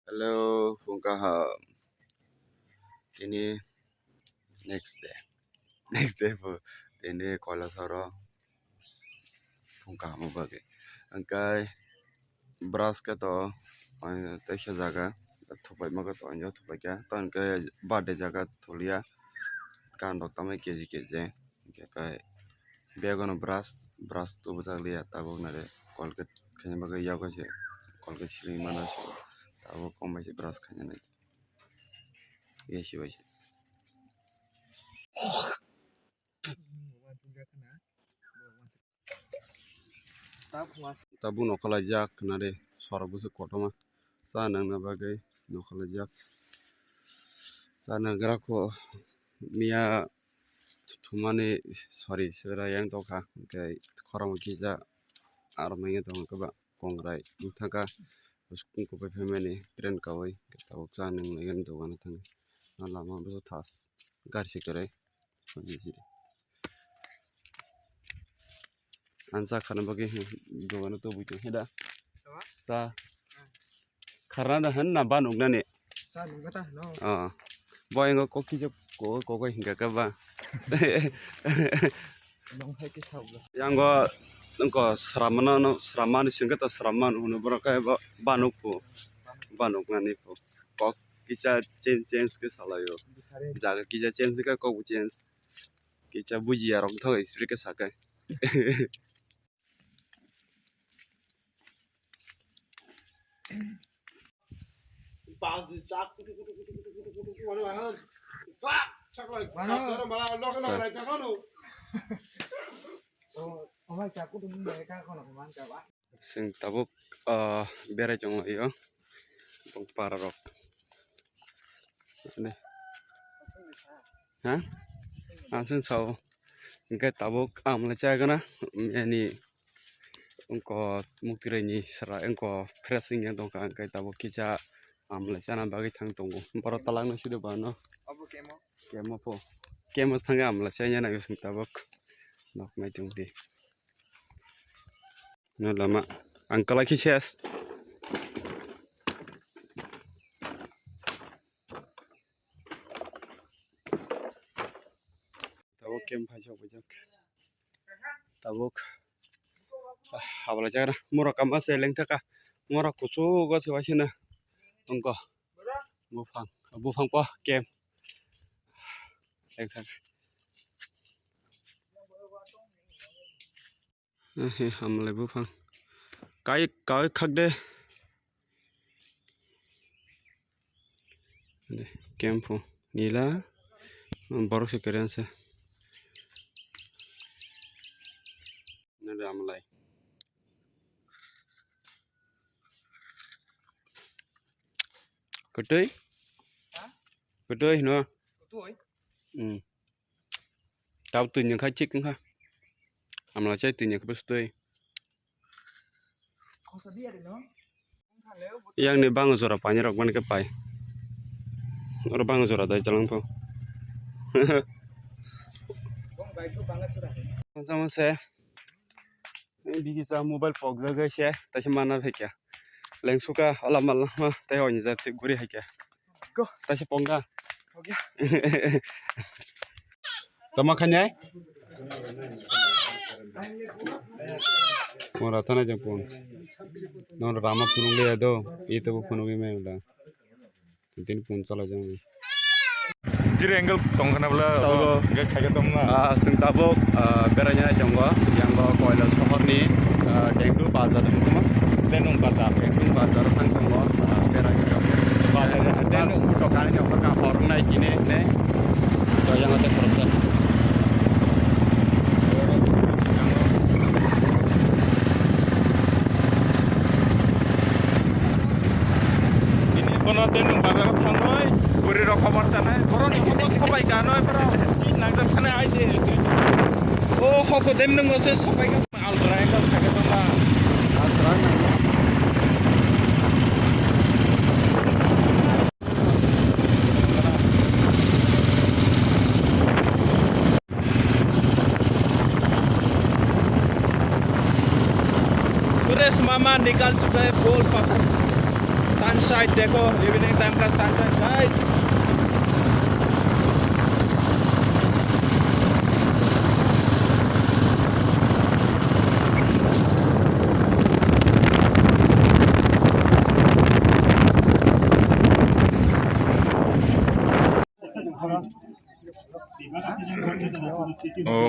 Halo, Fungkaham. Ini next day. Next day po. Ini kola soro Fungkaham bagi. Angkai beras ke to, tesha jaga. Thupai maga to anjo thupai kya. To angkai bade jaga thulia. Kan dok tamai keji keji. Angkai begono beras tu betul lihat tabuk nade kolket kanya bagai yaw kaje. Kolket sini mana sih? Tabuk komai sih beras kanya nade. Iya sih wajib. Tabu nokalajak nade sorabusu kotoma sanang na bagai nokalajak sana gerako mia tumane sorry sebera yang toka kai korang kija armanya tong keba kongrai utaka uskun ko pe femeni tren kawai tabu sanang lagan to wana tang na lama beso tas garsi kare kondisi ansa khana bagi dogan to buju heda sa karena dah henna banung nane boy ngo ko ki ko hingga ka ba yang go nko sramani singga ta sraman unu braka ba banuk ngani pu ko kicha change ke salayo jaga kicha change ka ko change kicha buji arok tho explique ke sakai Bazı çak kutu var ha. Bak çaklar. Bana lokal çakano. Omai caku tu mereka kono kemana coba? sing tabuk bere jong yo pong pararok ne ha asin sau ingkai tabuk amla chagana yani engko muktire ni sera engko pressing yang tongka ingkai tabuk kicha amla chana bagi thang tongo boro talang no sido bano Apa kemo? kemo po kemo thanga amla chanya na sing tabuk nok mai tungdi no lama angkala kichas tabuk kem phajok bajak tabuk habla chagana mura kama seleng thaka mura kuchu go siwasina engko bufang po kem eksak hamle bufang kai khak de kem po nila borok sekeren se nade amlai Ketui? Ketui nữa. Betul. Tao từ những khai chích ha. Amla chay từ những cái bestui. Kau sedia deh no? Yang ni bang zora panya rok man ke pai. Orang bang zora dai jalan po. Bong baik tu banget sudah. Sama saya. Ini bisa mobile pog jaga saya. Tapi mana fikir. Leng suka alam mah teh oni zat guri hai kya. Go. Tapi pongga. Ho gaya. Tama khanyai? Mora thana japon. Non rama punung le do. Itu punung me udah. Tin pun chala jang. Jiri angle tongkana bela. Tahu Gak kaget tomna. sing tabuk beranya jangwa yang go koila sohor ni dengdu bazar tuma. Denung kata. Dengdu bazar tang tangwa beranya jangwa. Bazar buto kan jangwa ka horong nai kini ne. To yang ada proses. Ini kono denung bazar tangoi. Guri rokabar tanai. Koron kono sabai kanoi pero. Nagdam sana aise. Oh hoko denung ose sabai kan alrai kan kaget tomna. Altra Sudah semama nikal sudah bol pak. sunset देखो evening time का sunset guys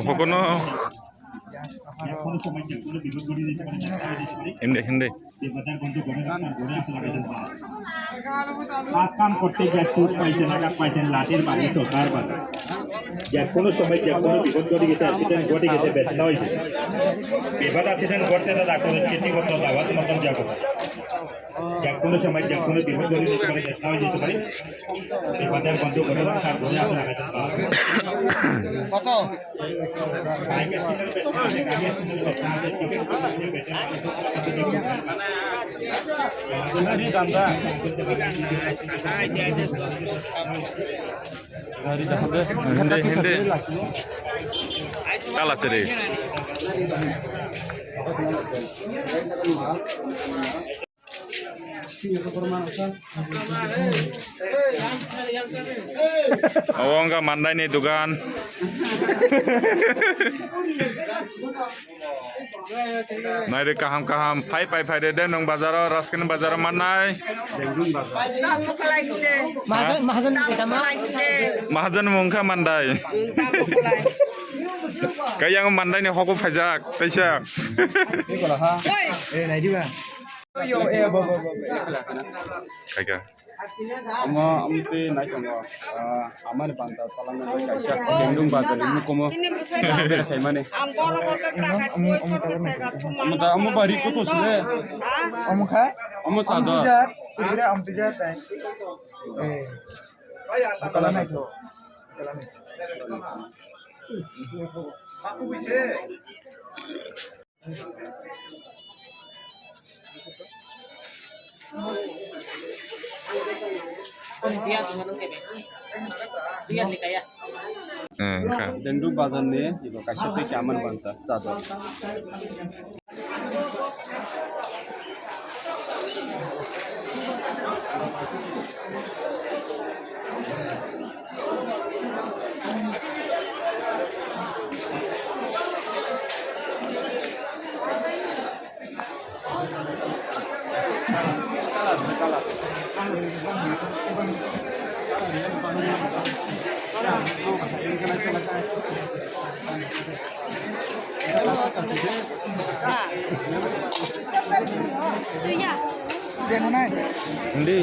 হকনো হিন্দে কাম করতে গিয়ে সুদ পাইছেন আঘাত পাইছেন লাঠির বাড়ি তো কারবার যে কোনো সময় যে কোনো বিপদ ঘটে গেছে অ্যাক্সিডেন্ট ঘটে গেছে ব্যথা হয়েছে বিপদ অ্যাক্সিডেন্ট ঘটতে তো ডাক্তারের ক্ষতি করতে আওয়াজ মতন যাবো যে কোনো সময় যে কোনো বিপদ ঘটে যেতে পারে ব্যথা হয়ে যেতে পারে বিপদের বন্ধু ঘটে তার ঘরে আপনার আঘাত কত হিন্দে কাল আছে রে Enggak mandai nih dugaan. Nai de kaham pai de nong bazaro raskin bazaro mandai. Mahajan mungka mandai. Kayak yang mandai nih hoko pajak, pajak. này chứ mà yo Kayak. Amte naik kamu, amar banta, talang naik kaisa, gendung bazar ini kamu, saya mana? Amu bari kutu sudah, ông khác amu sadar. ông tijat này kalau này thôi kalau này aku bisa Gendung bazar nih, jika kaisa tu kiaman banta, sadar. dia mana Hindi.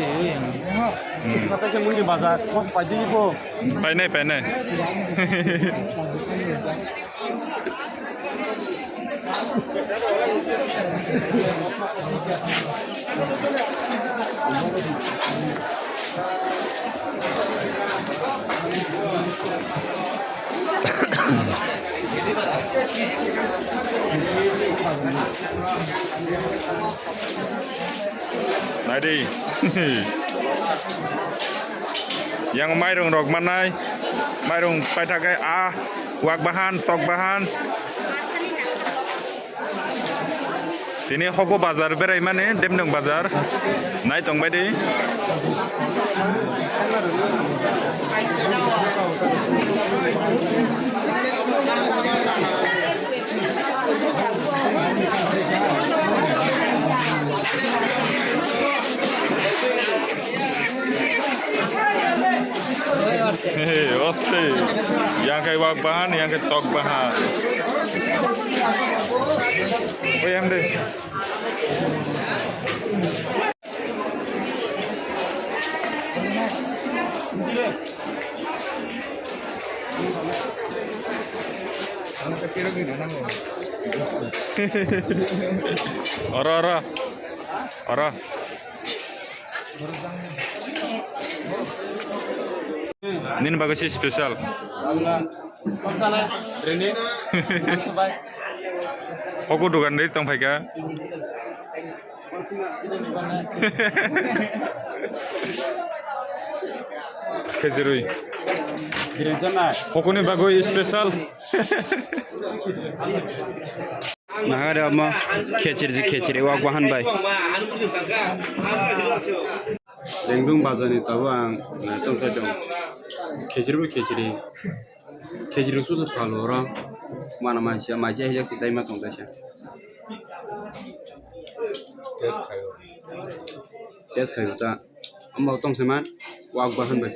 Kata saya mungkin bazar, kos pagi ibu. Penai. Nadi. Yang mairung rok manai, mairung patakai wak bahan, tok bahan. Ini hoko bazar berai mana? Demnong bazar. Naik tong bedi. Oste. Yang kayak wak bahan, yang kayak tok bahan. Oh yang deh. Ora. Ini bagus sih spesial. Aku dugaan dari tong Vega. Kejerui. Aku ini bagus spesial. Mahada ma khechiri wa gwahan bai. Lengdung bazani tahu ang tong sedong. Khechiri susu kalau orang mana manusia yang kita ima tong dasya. Tes kayu ta, ambau tong seman wa gwahan bai.